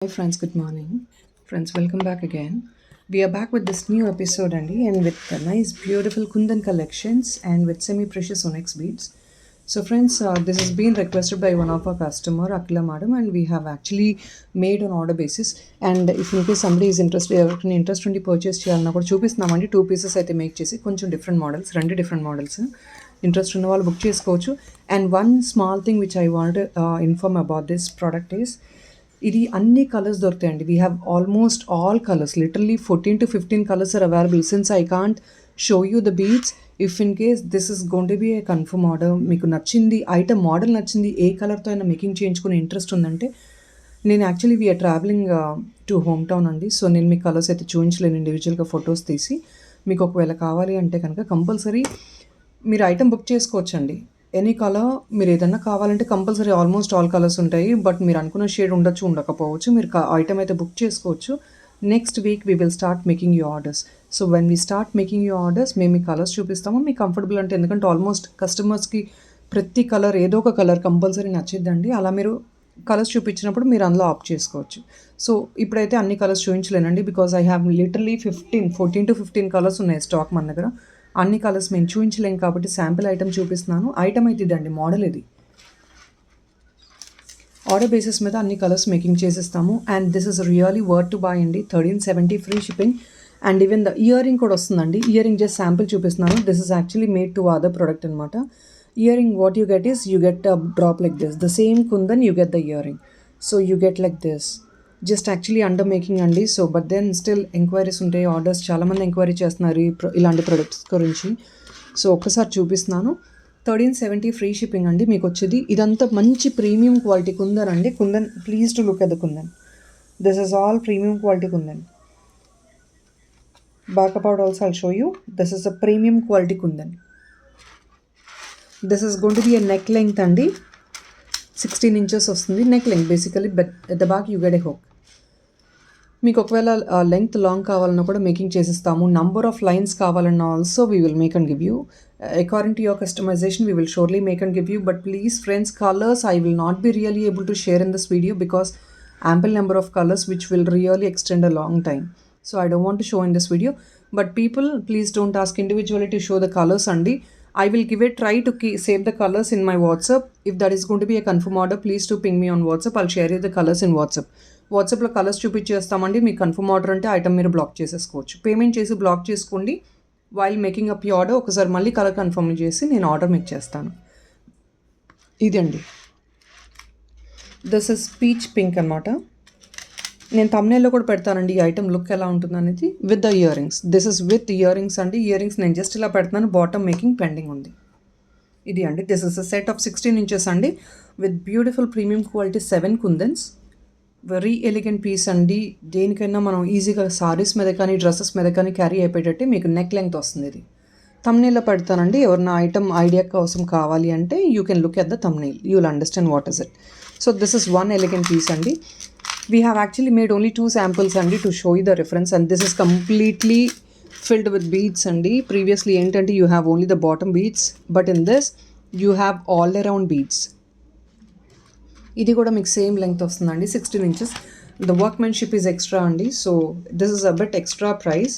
Hi friends, good morning. Friends, welcome back again. We are back with this new episode, Andy, and with the nice, beautiful Kundan collections and with semi-precious onyx beads. So, friends, this has been requested by one of our customer, Akila Madam, and we have actually made on order basis. And if in case somebody is interested, ఎవరికైనా interest ఉండి purchase చేయాలన్నా కూడా చూపిస్తున్నామండి. 2 pieces అయితే make చేసి కొంచెం different models, రెండు different models. Interest ఉన్న వాళ్ళు బుక్ చేసుకోవచ్చు. And one small thing which I want inform about this product is ఇది అన్ని కలర్స్ దొరుకుతాయండి. We have almost all colours, literally 14 to 15 colours are available. Since I can't show you the beads, if in case this is going to be A confirm order, మీకు నచ్చింది item model నచ్చింది, ఏ కలర్తో అయినా making చేయించుకునే interest ఉందంటే, నేను actually we are travelling to home town అండి. సో నేను మీకు కలర్స్ అయితే చూపించలేను ఇండివిజువల్గా ఫొటోస్ తీసి. మీకు ఒకవేళ కావాలి అంటే కనుక కంపల్సరీ మీరు ఐటమ్ బుక్ చేసుకోవచ్చండి. ఎనీ కలర్ మీరు ఏదన్నా కావాలంటే కంపల్సరీ ఆల్మోస్ట్ ఆల్ కలర్స్ ఉంటాయి. బట్ మీరు అనుకున్న షేడ్ ఉండొచ్చు, ఉండకపోవచ్చు. మీరు ఐటమ్ అయితే బుక్ చేసుకోవచ్చు. Next week we will start making you orders. So when we start making you orders మేము మీ కలర్స్ చూపిస్తాము. మీకు కంఫర్టబుల్ అంటే, ఎందుకంటే ఆల్మోస్ట్ కస్టమర్స్కి ప్రతి కలర్ ఏదో ఒక కలర్ కంపల్సరీ నచ్చిద్దండి. అలా మీరు కలర్స్ చూపించినప్పుడు మీరు అందులో ఆప్ట్ చేసుకోవచ్చు. సో ఇప్పుడైతే అన్ని కలర్స్ చూపించలేనండి, because I have literally 14 to 15 colours ఉన్నాయి స్టాక్ మన దగ్గర. అన్ని కలర్స్ మేము చూపించలేం కాబట్టి శాంపిల్ ఐటమ్ చూపిస్తున్నాను. ఐటమ్ అయితే ఇదండి, మోడల్ ఇది. ఆర్డర్ బేసిస్ మీద అన్ని కలర్స్ మేకింగ్ చేసేస్తాము. And this is really worth to buy అండి. 1370 free shipping. And even the earring కూడా వస్తుందండి. ఇయర్ రింగ్ జస్ట్ శాంపిల్ చూపిస్తున్నాను. This is actually made to other product అనమాట. Earring what you get is, you get a drop like this, the same kundan you get the earring. So you get like this, just actually under making అండి. So but then still enquiries ఉంటాయి, orders చాలామంది enquiry చేస్తున్నారు ఇలాంటి products గురించి. So ఒక్కసారి చూపిస్తున్నాను. 1370 free shipping అండి మీకు వచ్చేది. ఇదంతా మంచి ప్రీమియం క్వాలిటీ కుందన్ అండి. Kundan, please to look at the kundan. This is all premium quality kundan. Back about also I'll show you. This is a premium quality kundan. This is going to be a neck length అండి. 16 inches వస్తుంది neck length basically, but at the back you get a hook. మీకు ఒకవేళ length long కావాలన్నా కూడా making చేసిస్తాము. Number of lines కావాలన్నా also we will make and give you. According to your customisation we will surely make and give you. But please friends, colours I will not be really able to share in this video because ample number of colors which will really extend a long time. So I don't want to show in this video. But people, please don't ask individually to show the colors andi. I will give a try to save the colors in my WhatsApp. If that is going to be a confirm order, please do ping me on WhatsApp. I'll share you the colors in WhatsApp. వాట్సాప్లో colours చూపించేస్తామండి. మీకు confirm order అంటే item మీరు black చేసేసుకోవచ్చు. Payment చేసి black చేసుకోండి. While making up ఈ order ఒకసారి మళ్ళీ కలర్ కన్ఫర్మ్ చేసి నేను ఆర్డర్ మీకు చేస్తాను. ఇదండి, దిస్ ఇస్ పీచ్ పింక్ అనమాట. నేను తమ్నేల్లో కూడా పెడతానండి ఈ ఐటమ్ లుక్ ఎలా ఉంటుంది అనేది, with the earrings. This is with earrings అండి. ఇయర్ రింగ్స్ నేను జస్ట్ ఇలా పెడుతున్నాను, బాటమ్ మేకింగ్ పెండింగ్ ఉంది. ఇది అండి, this is a set of 16 inches అండి, with beautiful premium quality 7 kundans. Very elegant piece అండి. దేనికైనా మనం ఈజీగా సారీస్ మీద కానీ డ్రెస్సెస్ మీద కానీ క్యారీ అయిపోయేటట్టు మీకు నెక్ లెంగ్త్ వస్తుంది. ఇది తమ్నేల్లో పెడతానండి. ఎవరైనా ఐటమ్ ఐడియా కోసం కావాలి అంటే you can look at the thumbnail, you will understand what is it. So this is one elegant piece andi. We have actually made only 2 samples andi to show you the reference, and this is completely filled with beads andi. Previously entante you have only the bottom beads, but in this you have all around beads. Idi kuda meek same length ostundandi, 16 inches. The workmanship is extra andi, so this is a bit extra price.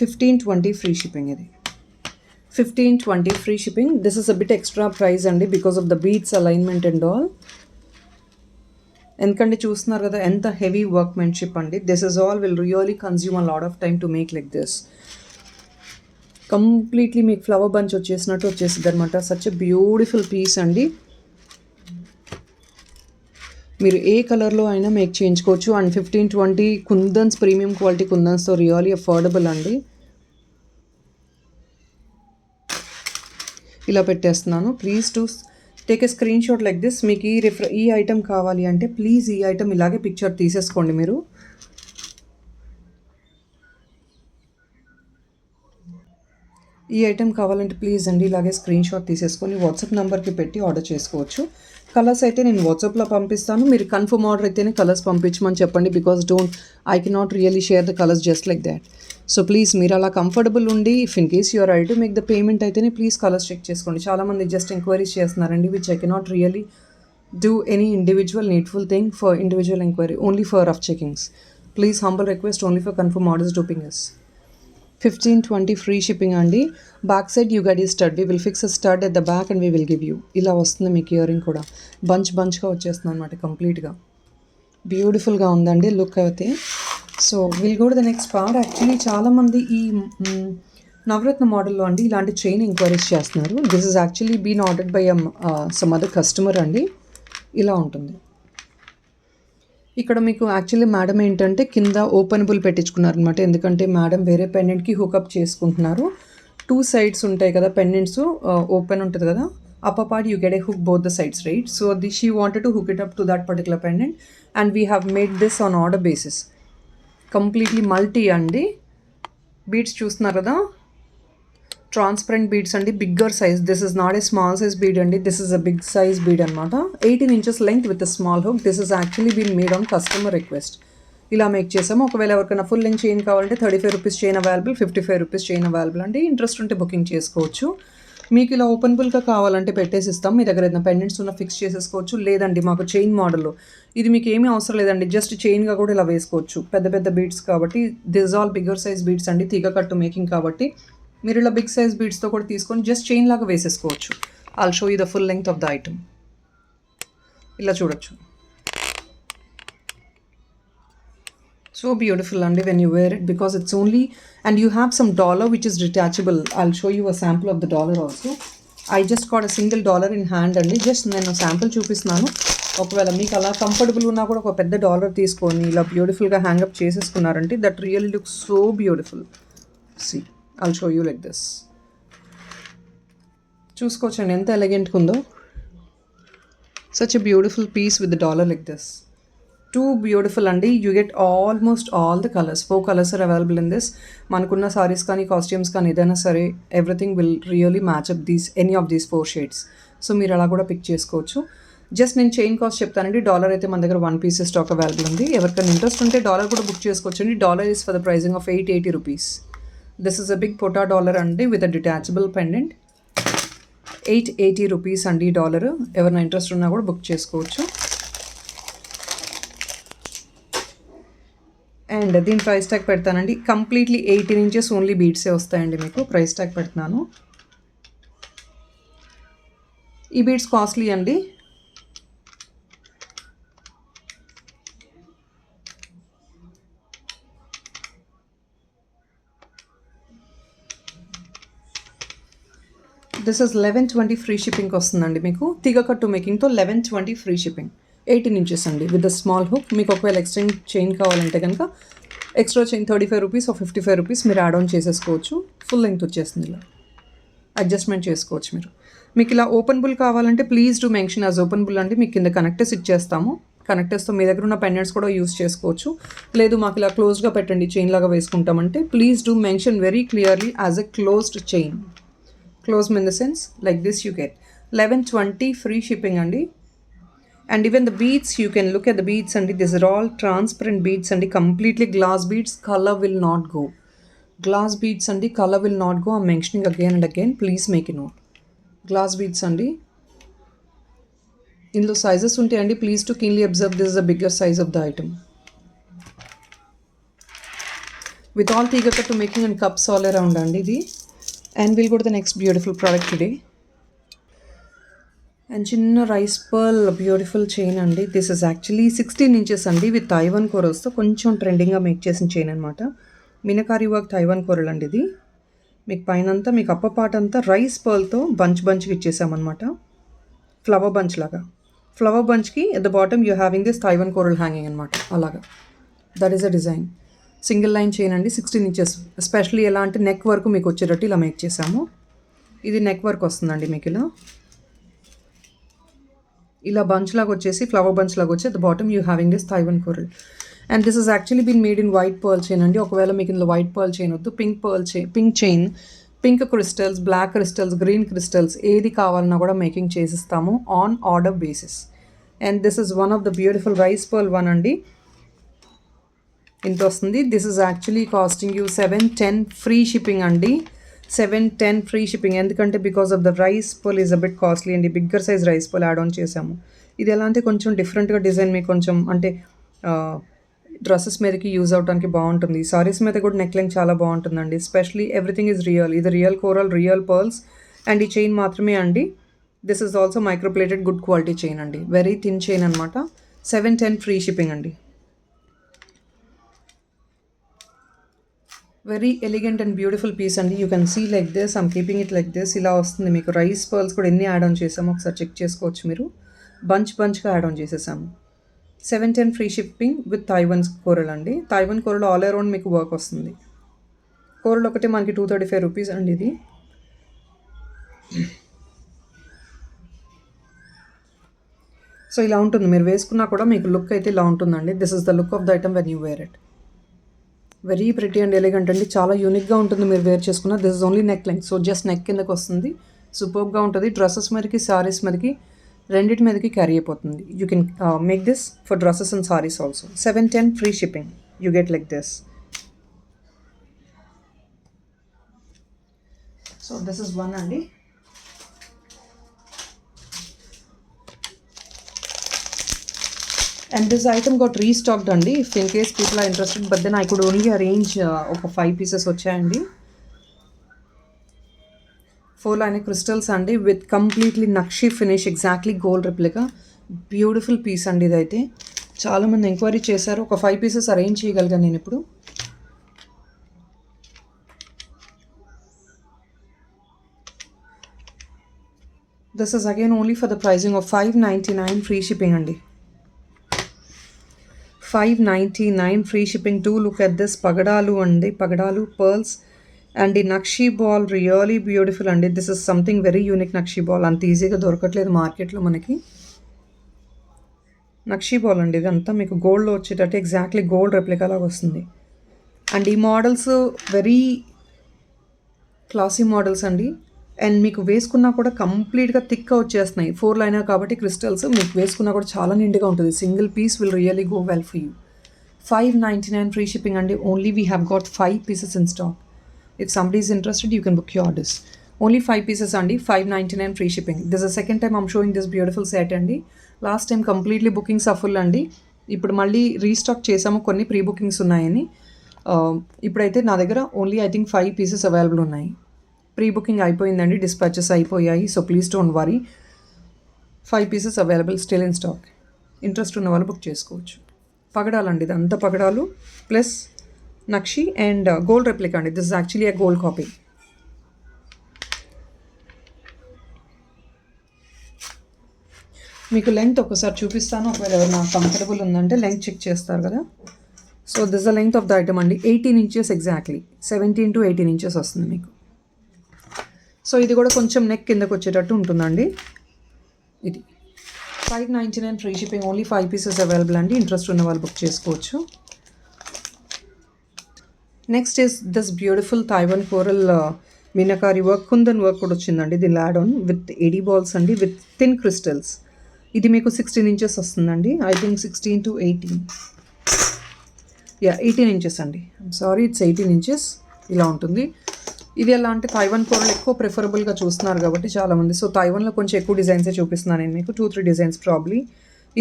1520 free shipping idi. 1520 free shipping. This is a bit extra price andi because of the beads alignment and all. ఎందుకంటే చూస్తున్నారు కదా ఎంత heavy workmanship అండి. This is all will really consume a lot of time to make like this. Completely మీకు flower bunch వచ్చేసినట్టు వచ్చేసింది అనమాట. Such a beautiful piece అండి. మీరు ఏ కలర్లో అయినా మేక్ చేయించుకోవచ్చు. అండ్ 1520 కుందన్స్, ప్రీమియం క్వాలిటీ కుందన్స్తో రియలీ అఫోర్డబుల్ అండి. ఇలా పెట్టేస్తున్నాను. Please to take a screenshot like this. మీకు ఈ ఐటమ్ కావాలి అంటే ప్లీజ్ ఈ ఐటమ్ ఇలాగే పిక్చర్ తీసేసుకోండి మీరు. ఈ ఐటమ్ కావాలంటే ప్లీజ్ అండి ఇలాగే స్క్రీన్ షాట్ తీసేసుకొని వాట్సాప్ నెంబర్కి పెట్టి ఆర్డర్ చేసుకోవచ్చు. కలర్స్ అయితే నేను వాట్సాప్లో పంపిస్తాను. మీరు కన్ఫర్మ్ ఆర్డర్ అయితేనే కలర్స్ పంపించమని చెప్పండి, because I cannot really share the colours just like that. So please మీరు అలా కంఫర్టబుల్ ఉండి, if in case you're ready to make the payment అయితేనే ప్లీజ్ కలర్స్ చెక్ చేసుకోండి. చాలామంది జస్ట్ ఎంక్వైరీస్ చేస్తున్నారండి, which I cannot really Do any individual needful thing for individual inquiry, only for rough checkings. Please humble request only for confirm orders doping us. 15-20 free shipping అండి. Back side you get ఈ stud, we will fix a stud at the back and we will give you. ఇలా వస్తుంది మీకు earring కూడా బంచ్గా వచ్చేస్తుంది అనమాట కంప్లీట్గా. బ్యూటిఫుల్గా ఉందండి లుక్ అయితే. So will go to the next part. Actually చాలామంది ఈ నవరత్న మోడల్లో అండి ఇలాంటి చైన్ ఎంక్వైరీస్ చేస్తున్నారు. This is actually been ordered by some other customer అండి. ఇలా ఉంటుంది. ఇక్కడ మీకు యాక్చువల్లీ మేడం ఏంటంటే కింద ఓపెనబుల్ పెట్టించుకున్నారనమాట. ఎందుకంటే మేడం వేరే పెండెంట్కి హుకప్ చేసుకుంటున్నారు. 2 sides ఉంటాయి కదా పెండెంట్స్, ఓపెన్ ఉంటుంది కదా. upper part you get a hook both the sides, right? So she wanted to hook it up to that particular pendant and we have made this on order basis. Completely multi andi. Beads చూస్తున్నారు కదా, transparent beads అండి, bigger size. This is not a small size bead అండి, this is a big size bead అనమాట. 18 inches length with small hook. This is actually been made on customer request. ఇలా make చేసాము. ఒకవేళ ఎవరికైనా full length chain కావాలంటే 35 rupees chain available, 55 rupees chain available అండి. Interest ఉంటే booking చేసుకోవచ్చు. మీకు ఇలా ఓపెనబుల్గా కావాలంటే పెట్టేసి ఇస్తాం. మీ దగ్గర ఏదైనా పెండెంట్స్ ఉన్న ఫిక్స్ చేసేసుకోవచ్చు. లేదండి మాకు చైన్ మోడల్లో ఇది మీకు ఏమీ అవసరం లేదండి, జస్ట్ చైన్గా కూడా ఇలా వేసుకోవచ్చు. పెద్ద పెద్ద బీడ్స్ కాబట్టి this all bigger size beads అండి, తీగ కట్టు మేకింగ్ కాబట్టి మీరు ఇలా బిగ్ సైజ్ బీడ్స్తో కూడా తీసుకొని జస్ట్ చైన్ లాగా వేసేసుకోవచ్చు. I'll show you the full length of the item. ఇలా చూడొచ్చు. So beautiful and when you wear it, because it's only, and you have some dollar which is detachable. I'll show you a sample of the dollar also. I just got a single dollar in hand and just నేను sample చూపిస్తున్నాను. ఒకవేళ మీకు అలా comfortable ఉన్నా కూడా ఒక పెద్ద dollar తీసుకొని ఇలా బ్యూటిఫుల్గా హ్యాంగప్ చేసేసుకున్నారంటే that really looks so beautiful. See I'll show you like this. చూసుకోవచ్చండి ఎంత ఎలిగెంట్గా ఉందో. Such a beautiful piece with the dollar like this. Too beautiful అండి. You get almost all the colours. 4 colors are available in this. మనకున్న సారీస్ కానీ costumes కానీ ఏదైనా సరే everything will really match up these any of these 4 shades. So మీరు అలా కూడా pick చేసుకోవచ్చు. జస్ట్ నేను చైన్ కాస్ట్ చెప్తానండి. డాలర్ అయితే మన దగ్గర 1 piece స్టాక్ అవైలబుల్ ఉంది. ఎవరికైనా ఇంట్రెస్ట్ ఉంటే డాలర్ కూడా బుక్ చేసుకోవచ్చు అండి. Dollar is for the pricing of 880 rupees. This is a big పొటా డాలర్ అండి with a detachable pendant. 880 rupees అండి ఈ డాలర్. ఎవరైనా ఇంట్రెస్ట్ ఉన్నా కూడా బుక్ చేసుకోవచ్చు. అండ్ దీని ప్రైస్ ట్యాగ్ పెడతానండి. కంప్లీట్లీ 18 inches ఓన్లీ బీడ్సే వస్తాయండి మీకు. ప్రైస్ ట్యాగ్ పెడుతున్నాను. ఈ బీడ్స్ కాస్ట్లీ అండి. దిస్ ఇస్ 1120 ఫ్రీ షిప్పింగ్కి వస్తుందండి మీకు. తీగ కట్టు మేకింగ్తో 1120 ఫ్రీ షిప్పింగ్. 18 inches అండి విత్ ద స్మాల్ హుక్. మీకు ఒకవేళ ఎక్స్టెండ్ చైన్ కావాలంటే కనుక extra chain 35 rupees or 55 rupees మీరు యాడ్ ఆన్ చేసేసుకోవచ్చు. ఫుల్ లెంగ్త్ వచ్చేస్తుంది. ఇలా అడ్జస్ట్మెంట్ చేసుకోవచ్చు మీరు. మీకు ఇలా ఓపెనబుల్ కావాలంటే please do mention as openable అండి. మీకు కింద కనెక్టర్స్ ఇచ్చేస్తాము. కనెక్టర్స్తో మీ దగ్గర ఉన్న పెండెంట్స్ కూడా యూస్ చేసుకోవచ్చు. లేదు మాకు ఇలా క్లోజ్గా పెట్టండి చైన్ లాగా వేసుకుంటామంటే please do mention very clearly as a closed chain. Close in the sense like this you get 1120 free shipping అండి. And even the beads, you can look at the beads and these are all transparent beads and completely glass beads. Color will not go. Glass beads and color will not go. I'm mentioning again and again. Please make a note. Glass beads and in those sizes unte and please to keenly observe this is a bigger size of the item. With all tiga to making and cups all around and and we'll go to the next beautiful product today. And చిన్న rice pearl beautiful chain అండి. This is actually 16 inches అండి with Taiwan కోరల్స్తో కొంచెం ట్రెండింగ్గా make చేసిన chain అనమాట. మీనకారీ work Taiwan coral అండి ఇది. మీకు పైనంతా మీకు అప్ప పార్ట్ అంతా రైస్ పర్ల్తో బంచ్కి ఇచ్చేసామన్నమాట. ఫ్లవర్ బంచ్ లాగా. ఫ్లవర్ బంచ్కి at the bottom you having this Taiwan coral hanging అనమాట. అలాగా that is a design. Single line chain అండి 16 inches. ఎస్పెషల్లీ ఎలా అంటే నెక్ వర్క్ మీకు వచ్చేటట్టు ఇలా మేక్ చేసాము. ఇది నెక్ వర్క్ వస్తుందండి మీకు ఇలా బంచ్ లాగా వచ్చేసి ఫ్లవర్ బంచ్ లాగా వచ్చి at the bottom you having this Taiwan coral. And this is actually been made in white pearl chain అండి. ఒకవేళ మీకు ఇందులో వైట్ పర్ల్ చైన్ వద్దు, pink chain, pink crystals, black crystals, green crystals ఏది కావాలన్నా కూడా మేకింగ్ చేసిస్తాము on order basis. And this is one of the beautiful rice pearl one అండి. ఇంత వస్తుంది. This is actually costing you 710 free shipping అండి. 710 free shipping. ఎందుకంటే because of the rice pearl is a bit costly అండి. Bigger size rice pearl add on చేసాము. ఇది ఎలా అంటే కొంచెం డిఫరెంట్గా డిజైన్ మీకు కొంచెం అంటే డ్రెస్సెస్ మీదకి యూజ్ అవడానికి బాగుంటుంది. సారీస్ మీద కూడా నెక్ లైన్ చాలా బాగుంటుందండి. Specially everything is real. ఇది real coral, real pearls and ఈ చైన్ మాత్రమే అండి. This is also microplated good quality chain అండి. వెరీ థిన్ చైన్ అనమాట. 710 ఫ్రీ షిప్పింగ్ అండి. Very elegant and beautiful piece అండి. You can see like this, I'm keeping it like this. ఇలా వస్తుంది మీకు. రైస్ పర్ల్స్ కూడా ఎన్ని యాడ్ ఆన్ చేసామో ఒకసారి చెక్ చేసుకోవచ్చు మీరు. బంచ్గా యాడ్ ఆన్ చేసేసాము. 710 free shipping with Taiwan coral అండి. తైవాన్ కోరల్ ఆల్ అరౌండ్ మీకు వర్క్ వస్తుంది. కోరల్ ఒకటే మనకి 235 రూపీస్ అండి ఇది. సో ఇలా ఉంటుంది. మీరు వేసుకున్నా కూడా మీకు లుక్ అయితే ఇలా ఉంటుందండి. This is the look of the item when you wear it. Very pretty and elegant అండి. చాలా యూనిక్గా ఉంటుంది మీరు వేర్ చేసుకున్న. This is only neck length. So just neck కిందకి వస్తుంది. సూపర్గా ఉంటుంది. డ్రెస్సెస్ మీదకి, సారీస్ మీదకి, రెండింటి మీదకి క్యారీ అయిపోతుంది. You can make this for dresses and saris also. 710 free shipping. You get like this. So this is one అండి. And this item got restocked అండి. If in case people are interested, but then I could only arrange ఒక 5 pieces వచ్చాయండి. 4 line crystals అండి with completely nakshi finish, exactly gold replica. Beautiful piece అండి ఇదైతే. చాలామంది enquiry చేశారు. ఒక 5 pieces అరేంజ్ చేయగలిగాను నేను ఇప్పుడు. This is again only for the pricing of 599 free shipping అండి. 599 free shipping. To look at this. పగడాలు అండి, పగడాలు పర్ల్స్ అండ్ ఈ నక్షి బాల్ రియలీ బ్యూటిఫుల్ అండి. This is something very unique. Nakshi ball అంత ఈజీగా దొరకట్లేదు మార్కెట్లో మనకి. నక్షి బాల్ అండి ఇదంతా మీకు గోల్డ్లో వచ్చేటట్టు ఎగ్జాక్ట్లీ గోల్డ్ రెప్లికా లాగా వస్తుంది. అండ్ ఈ మోడల్స్ వెరీ క్లాసీ మోడల్స్ అండి. అండ్ మీకు వేసుకున్నా కూడా కంప్లీట్గా థిక్గా వచ్చేస్తున్నాయి. 4 లైనా కాబట్టి క్రిస్టల్స్ మీకు వేసుకున్నా కూడా చాలా నిండుగా ఉంటుంది. Single piece will really go well for you. 599 free shipping అండి. Only we have got 5 pieces in stock. If somebody is interested you can book your orders. Only 5 pieces అండి. 599 free shipping. This is second time I'm showing this beautiful set అండి. Last time completely bookings are full అండి. ఇప్పుడు మళ్ళీ restock చేసాము. కొన్ని pre bookings ఉన్నాయని. ఇప్పుడైతే నా దగ్గర only I think 5 pieces available ఉన్నాయి. ప్రీ బుకింగ్ అయిపోయిందండి. డిస్పాచెస్ అయిపోయాయి. So please don't worry. 5 pieces available still in stock. Interest ఉన్న వాళ్ళు బుక్ చేసుకోవచ్చు. పగడాలండి ఇదంతా పగడాలు plus nakshi and gold replica అండి. This is actually a gold copy. మీకు లెంగ్త్ ఒకసారి చూపిస్తాను. ఒకవేళ ఎవరు నాకు కంఫర్టబుల్ ఉందంటే లెంగ్త్ చెక్ చేస్తారు కదా. So this the length of the item అండి. 18 inches ఎగ్జాక్ట్లీ. 17 to 18 inches వస్తుంది మీకు. సో ఇది కూడా కొంచెం నెక్ కిందకు వచ్చేటట్టు ఉంటుందండి. ఇది 599 free shipping. Only 5 pieces available అండి. ఇంట్రెస్ట్ ఉన్న వాళ్ళు బుక్ చేసుకోవచ్చు. Next is this beautiful Taiwan coral meenakari work, kundan work కూడా వచ్చిందండి. దీని యాడ్ ఆన్ విత్ ఎడీ బాల్స్ అండి విత్ థిన్ క్రిస్టల్స్. ఇది మీకు 16 inches వస్తుందండి. I think 16 to 18. 18 inches అండి. I'm sorry, it's 18 inches. ఇలా ఉంటుంది. ఇది ఎలా అంటే తైవాన్ కోరల్ ఎక్కువ ప్రిఫరబుల్గా చూస్తున్నారు కాబట్టి చాలామంది. సో తైవాన్లో కొంచెం ఎక్కువ డిజైన్సే చూపిస్తున్నాను నేను మీకు. 2-3 డిజైన్స్ ప్రాబ్లీ.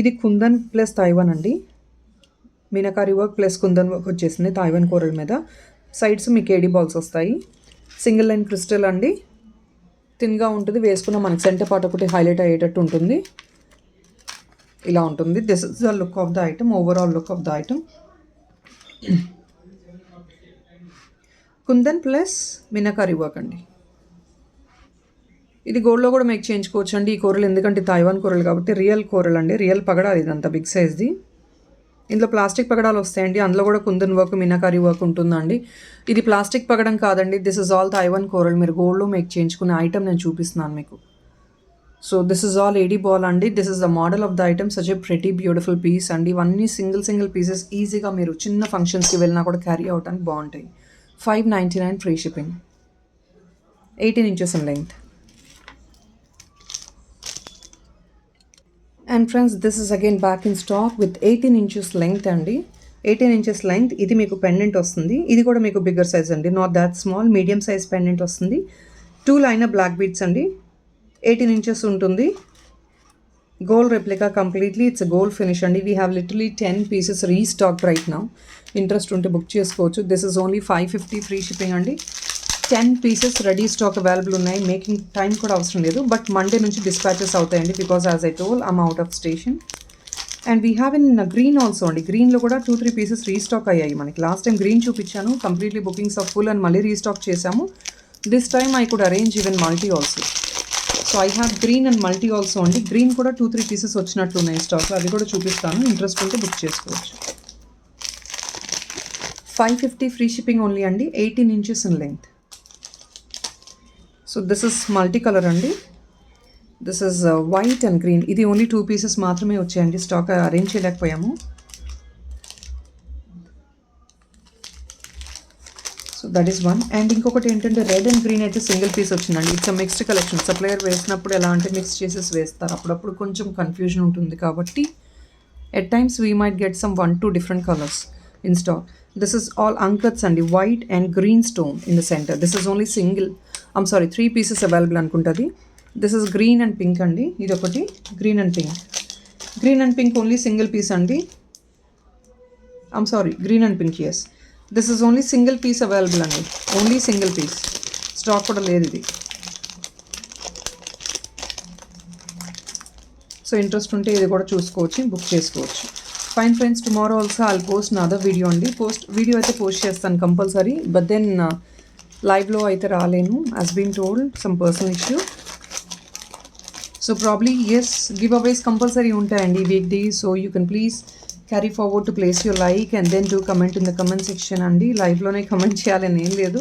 ఇది కుందన్ ప్లస్ తైవాన్ అండి. Meenakari work plus kundan work వచ్చేసింది తైవాన్ కోరల్ మీద. సైడ్స్ మీకు ఏడీ బాల్స్ వస్తాయి. సింగిల్ లైన్ క్రిస్టల్ అండి. థిన్గా ఉంటుంది. వేసుకున్న మనకి సెంటర్ పార్ట్ ఒకటి హైలైట్ అయ్యేటట్టు ఉంటుంది. ఇలా ఉంటుంది. This is the look of the item. Overall look of the item. Kundan plus meenakari work అండి. ఇది గోల్డ్లో కూడా మేక్ చేయించుకోవచ్చు అండి ఈ కోరల్. ఎందుకంటే తైవాన్ కోరల్ కాబట్టి రియల్ కోరల్ అండి. రియల్ పగడాలు ఇదంతా బిగ్ సైజ్ది. ఇందులో ప్లాస్టిక్ పగడాలు వస్తాయండి. అందులో కూడా కుందన్ వర్క్, మీనాకారి వర్క్ ఉంటుందండి. ఇది ప్లాస్టిక్ పగడం కాదండి. This is all Taiwan coral. మీరు గోల్డ్లో మేక్ చేయించుకునే ఐటమ్ నేను చూపిస్తున్నాను మీకు. So this is all AD ball అండి. This is the model of the item. Such a pretty beautiful piece అండి. ఇవన్నీ సింగిల్ పీసెస్. ఈజీగా మీరు చిన్న ఫంక్షన్స్కి వెళ్ళినా కూడా క్యారీ అవడానికి బాగుంటాయి. 599 free shipping. 18 inches in length. And friends, this is again back in stock with 18 inches length అండి. 18 inches length. ఇది మీకు పెండెంట్ వస్తుంది. ఇది కూడా మీకు బిగ్గర్ సైజ్ అండి. Not that small, medium size pendant వస్తుంది. 2 లైన్ బ్లాక్ బీడ్స్ అండి. 18 inches ఉంటుంది. Gold replica completely. It's a gold finish and we have literally 10 pieces restocked right now. Interest unte book chesukochu. This is only 550 free shipping andi. 10 pieces ready stock available unnai. Making time kuda avasaram ledu, but Monday nunchi dispatches avutayandi because as I told I'm out of station. And we have in green also andi. Green lo kuda 2-3 pieces restock ayyayi manaki. Last time green chupichanu, completely bookings are full and malli restock chesamu. This time I could arrange even multi also. So I have green and multi also అండి. Green కూడా 2-3 pieces వచ్చినట్లు ఉన్నాయి stock, అవి కూడా చూపిస్తాను. Interest ఉంటే book చేసుకోవచ్చు. 550 free shipping only అండి. 18 inches in length. So this is multi colour అండి. This is white and green. ఇది ఓన్లీ 2 pieces మాత్రమే వచ్చాయండి, స్టాక్ అరేంజ్ చేయలేకపోయాము. So that is one. And ఇంకొకటి ఏంటంటే రెడ్ అండ్ గ్రీన్ అయితే సింగిల్ పీస్ వచ్చిందండి. It's mixed collection. సప్లయర్ వేసినప్పుడు ఎలా అంటే మిక్స్ చేసేసి వేస్తారు, అప్పుడప్పుడు కొంచెం కన్ఫ్యూజన్ ఉంటుంది కాబట్టి at times we might get some 1-2 different colors in stock. This is all ankats అండి, white and green stone in the centre. This is only single, 3 pieces available అనుకుంటుంది. This is green and pink అండి. ఇది ఒకటి green and pink. Green and pink only single piece అండి. Green and pink, yes. This is only single piece available అండి, only single piece. Stock కూడా లేదు ఇది. So interest ఉంటే ఇది కూడా చూసుకోవచ్చు, బుక్ చేసుకోవచ్చు. Fine friends, tomorrow also I'll post నా అదర్ వీడియో అండి. వీడియో అయితే పోస్ట్ చేస్తాను కంపల్సరీ, బట్ దెన్ లైవ్లో అయితే రాలేను, as been told some personal issue. So probably yes, giveaways compulsory ఉంటాయండి weekday. So you can please carry forward to place your like and then do comment in the comment section andi. Live lone comment cheyalani em ledu.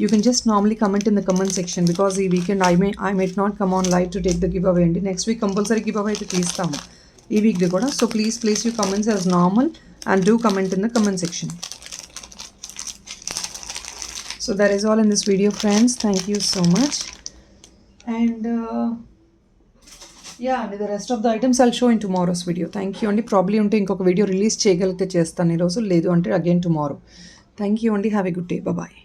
You can just normally comment in the comment section because ee weekend I might not come on live to take the giveaway andi. Next week compulsory giveaway aithe teestamu ee week de kuda. So please place your comments as normal and do comment in the comment section. So that is all in this video friends. Thank you so much. And yeah, and the rest of the items I'll show in tomorrow's video. Thank you అండి. Probably ఉంటే ఇంకొక video release చేయగలిగితే చేస్తాను ఈరోజు, లేదు అంటే again tomorrow. Thank you అండి. Have a good day. Bye.